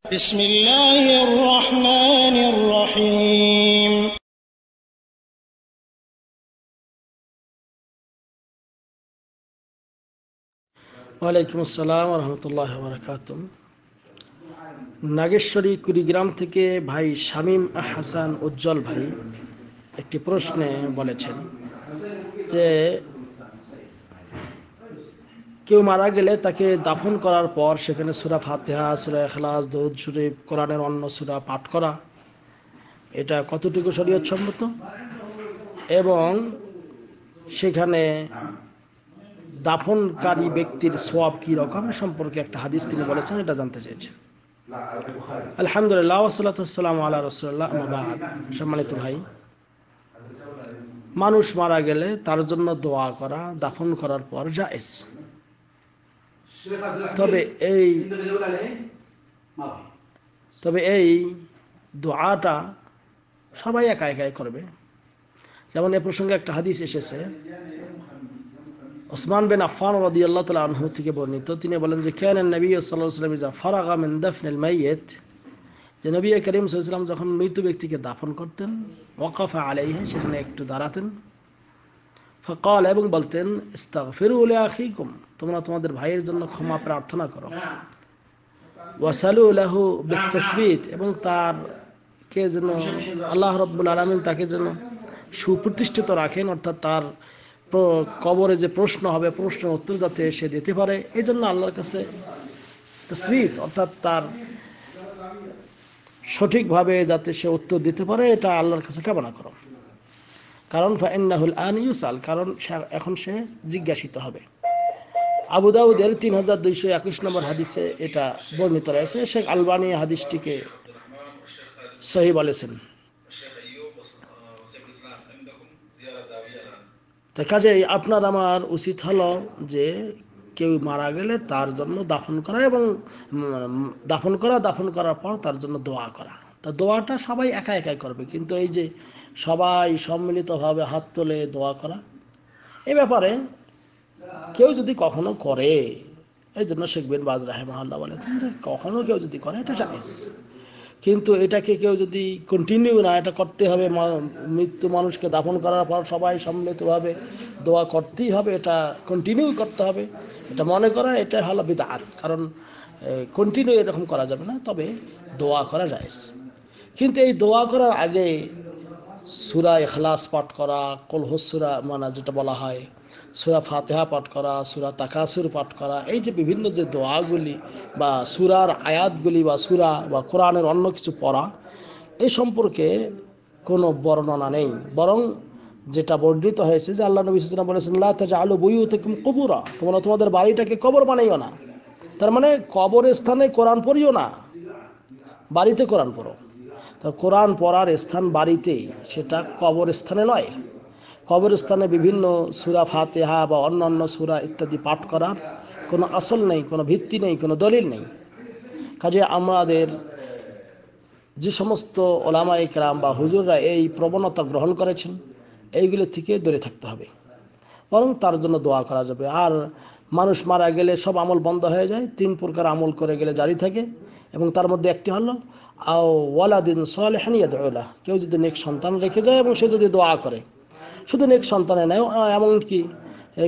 بسم الله الرحمن الرحيم ওয়ালাইকুম আসসালাম রহমতুল্লাহ বারাকাতুহ। নাগেশ্বরী কুড়িগ্রাম থেকে ভাই শামীম হাসান উজ্জ্বল ভাই একটি প্রশ্নে বলেছেন যে কেউ মারা গেলে তাকে দাফন করার পর সেখানে সূরা ফাতিহা, সূরা ইখলাস, দরুদ শরীফ, কোরআনের অন্য সূরা পাঠ করা এটা কতটুকু শরীয়ত সম্মত এবং সেখানে দাফনকারী ব্যক্তির সওয়াব কী রকম সম্পর্কে একটা হাদিস তিনি বলেছেন, এটা জানতে চেয়েছেন। আলহামদুলিল্লাহ ওয়াসসালাতু ওয়াসসালামু আলা রাসূলিল্লাহ, আম্মা বা'দ। সম্মানিত ভাই, মানুষ মারা গেলে তার জন্য দোয়া করা দাফন করার পর জায়েজ। তবে এই দোয়াটা সবাই একা একাই করবে। যেমন এ প্রসঙ্গে একটা হাদিস এসেছে, ওসমান বিন আফফান রাদিয়াল্লাহু তাআলা আনহু থেকে বর্ণিত। তিনি বলেন যে কানা নবী সাল্লাল্লাহু আলাইহি ওয়াসাল্লাম ইযা ফারাগা মিন দাফনিল মাইয়িত, যে নবী করিম সাল্লাল্লাহু আলাইহি ওয়াসাল্লাম যখন মৃত ব্যক্তিকে দাফন করতেন, ওয়াকাফা আলাইহি, সেখানে একটু দাঁড়াতেন, ফাকাল, এবং বলতেন, ইস্তাগফিরু লিআখিকুম, তোমরা তোমাদের ভাইয়ের জন্য ক্ষমা প্রার্থনা করো, ওয়াসালু লাহু বিত্তাসবিত, এবং তার কে যেন আল্লাহ রাব্বুল আলামিন তাকে যেন সুপ্রতিষ্ঠিত রাখেন, অর্থাৎ তার কবরে যে প্রশ্ন হবে প্রশ্নের উত্তর যাতে সে দিতে পারে, এই জন্য আল্লাহর কাছে তাসবিত, অর্থাৎ তার সঠিকভাবে যাতে সে উত্তর দিতে পারে, এটা আল্লাহর কাছে কামনা করো। কারণ ফাইন্নাহুল আন ইউসাল, কারণ এখন সে জিজ্ঞাসিত হবে। আবু দাউদের 3221 নম্বর হাদিসে এটা বর্ণিত রয়েছে। শেখ আলবানী হাদিসটিকে সহিহ বলেছেন। তো কাজেই আপনার আমার উচিত হলো যে কেউ মারা গেলে তার জন্য দাফন করা, এবং দাফন করার পর তার জন্য দোয়া করা। তা দোয়াটা সবাই একা একাই করবে, কিন্তু এই যে সবাই সম্মিলিতভাবে হাত তুলে দোয়া করা, এই ব্যাপারে কেউ যদি কখনো করে, এই জন্য শেখ বিন বাজ রাহিমাহুল্লাহ বলেছেন যে কখনো কেউ যদি করে এটা জায়েজ, কিন্তু এটাকে কেউ যদি কন্টিনিউ না, এটা করতে হবে, মৃত্যু মানুষকে দাফন করার পর সবাই সম্মিলিতভাবে দোয়া করতেই হবে, এটা কন্টিনিউ করতে হবে, এটা মনে করা, এটা হলো বিদআত। কারণ কন্টিনিউ এরকম করা যাবে না, তবে দোয়া করা জায়েজ। কিন্তু এই দোয়া করার আগে সূরা ইখলাস পাঠ করা, কুল হুয়া সূরা মানে যেটা বলা হয়, সূরা ফাতিহা পাঠ করা, সূরা তাকাসুর পাঠ করা, এই যে বিভিন্ন যে দোয়াগুলি বা সূরার আয়াতগুলি বা সূরা বা কোরআনের অন্য কিছু পড়া, এই সম্পর্কে কোনো বর্ণনা নেই। বরং যেটা বর্ণিত হয়েছে যে আল্লাহ নবী সাল্লাল্লাহু আলাইহি ওয়াসাল্লাম বলেছেন, লা তাজআলু বুয়ুতাকুম কুবুরা, তোমরা তোমাদের বাড়িটাকে কবর বানাইও না। তার মানে কবরের স্থানে কোরআন পড়িও না, বাড়িতে কোরআন পড়ো। তো কোরআন পড়ার স্থান বাড়িতেই, সেটা কবরস্থানে নয়। কবরস্থানে বিভিন্ন সূরা ফাতিহা বা অন্যান্য সূরা ইত্যাদি পাঠ করার কোনো আসল নেই, কোনো ভিত্তি নেই, কোনো দলিল নেই। কাজে আমাদের যে সমস্ত ওলামায়ে কেরাম বা হুজুররা এই প্রবণতা গ্রহণ করেছেন, এইগুলো থেকে দূরে থাকতে হবে, বরং তার জন্য দোয়া করা যাবে। আর মানুষ মারা গেলে সব আমল বন্ধ হয়ে যায়, 3 প্রকার আমল করে গেলে জারি থাকে, এবং তার মধ্যে একটি হলো আও ওয়ালাদিন সালিহান ইয়াদউ লাহ, কেউ যদি নেক সন্তান রেখে যায় এবং সে যদি দোয়া করে, শুধু নেক সন্তানে নয়, এমনকি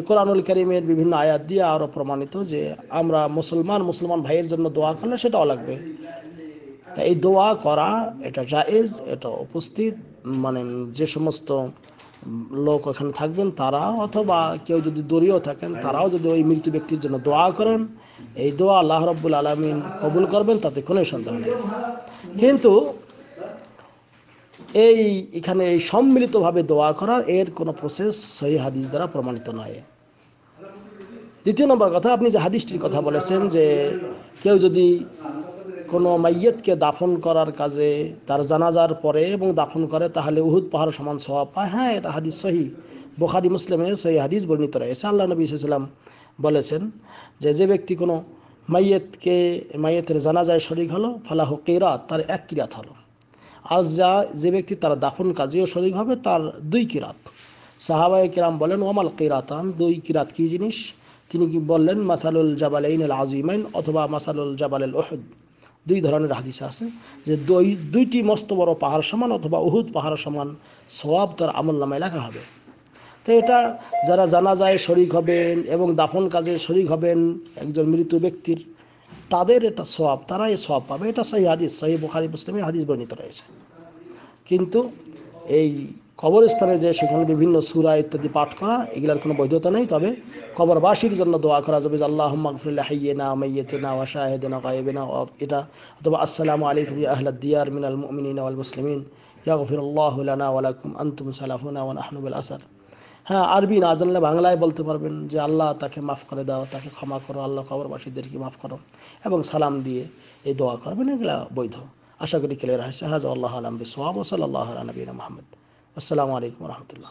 কোরআনুল কারীমের বিভিন্ন আয়াত দিয়ে আরও প্রমাণিত যে আমরা মুসলমান ভাইয়ের জন্য দোয়া করলে সেটাও লাগবে। তাই এই দোয়া করা এটা জায়েজ, এটা উপস্থিত মানে যে সমস্ত লোক ওখানে থাকবেন তারা, অথবা কেউ যদি দূরেও থাকেন তারাও যদি ওই মৃত ব্যক্তির জন্য দোয়া করেন, এই দোয়া আল্লাহ রাব্বুল আলামিন কবুল করবেন, তাতে কোনো সন্দেহ নেই। কিন্তু এখানে এই সম্মিলিতভাবে দোয়া করার এর কোনো প্রসেস সহিহ হাদিস দ্বারা প্রমাণিত নয়। দ্বিতীয় নম্বর কথা, আপনি যে হাদিসটির কথা বলেছেন যে কেউ যদি কোনো মাইয়িতকে দাফন করার কাজে তার জানাজার পরে এবং দাফন করে, তাহলে উহুদ পাহাড় সমান সওয়াব পায়। হ্যাঁ, এটা হাদিস সহিহ, বুখারী মুসলিমে সহিহ হাদিস বর্ণিত রয়েছে। আল্লাহ নবী সাল্লাল্লাহু আলাইহি ওয়াসাল্লাম বলেছেন যে ব্যক্তি কোনো মাইয়িতের জানাজায় শরীক হলো, ফালাহু কিরাত, তার 1 কিরাত হলো। আর যে ব্যক্তি তার দাফন কাজেও শরীক হবে, তার 2 কিরাত। সাহাবায়ে কেরাম বলেন, ওয়ামাল কিরাতান, 2 কিরাত কি জিনিস? তিনি কি বললেন, মাসালুল জাবালাইন আল আজিমাইন, অথবা মাসালুল জাবাল আল উহুদ, দুই ধরনের হাদিস আছে যে দুইটি মস্ত বড় পাহাড় সমান অথবা উহুদ পাহাড় সমান সওয়াব তার আমলনামায় লেখা হবে। তো এটা যারা জানাজায় শরীক হবেন এবং দাফন কাজে শরীক হবেন একজন মৃত ব্যক্তির, তাদের এটা সওয়াব, তারা এই সওয়াব পাবে। এটা সহিহ হাদিস, সহিহ বুখারী মুসলিমে হাদিস বর্ণিত রয়েছে। কিন্তু এই কবরস্থানে যে সেখানে বিভিন্ন সূরা ইত্যাদি পাঠ করা, এগুলোর কোনো বৈধতা নেই। তবে কবরবাসীর জন্য দোয়া করা যাবে যে আল্লাহুম্মা গফির লিহাইয়িনা মাইয়িতিনা ওয়া শাহিদিনা গায়বিনা, এটা অথবা আসসালামু আলাইকুম ইয়া আহলাদ দিয়ার মিনাল মুমিনিনা ওয়াল মুসলিমিন ইয়াগফিরুল্লাহু লানা ওয়া লাকুম আনতুম সালাফুনা ওয়া নাহনু বিল আসর। হ্যাঁ, আরবি না জানলে বাংলায় বলতে পারবেন যে আল্লাহ তাকে মাফ করে দাও, তাকে ক্ষমা করো, আল্লাহ কবরবাসীদেরকে মাফ করো, এবং সালাম দিয়ে এই দোয়া করবেন। এগুলা বৈধ। আশা করি ক্লিয়ার হয়েছে। হাজা আল্লাহ আলাম বিসওয়াব ওয়া সাল্লাল্লাহু আলা নবিয়িনা মুহাম্মদ। আসসালামু আলাইকুম ওয়া রাহমাতুল্লাহ।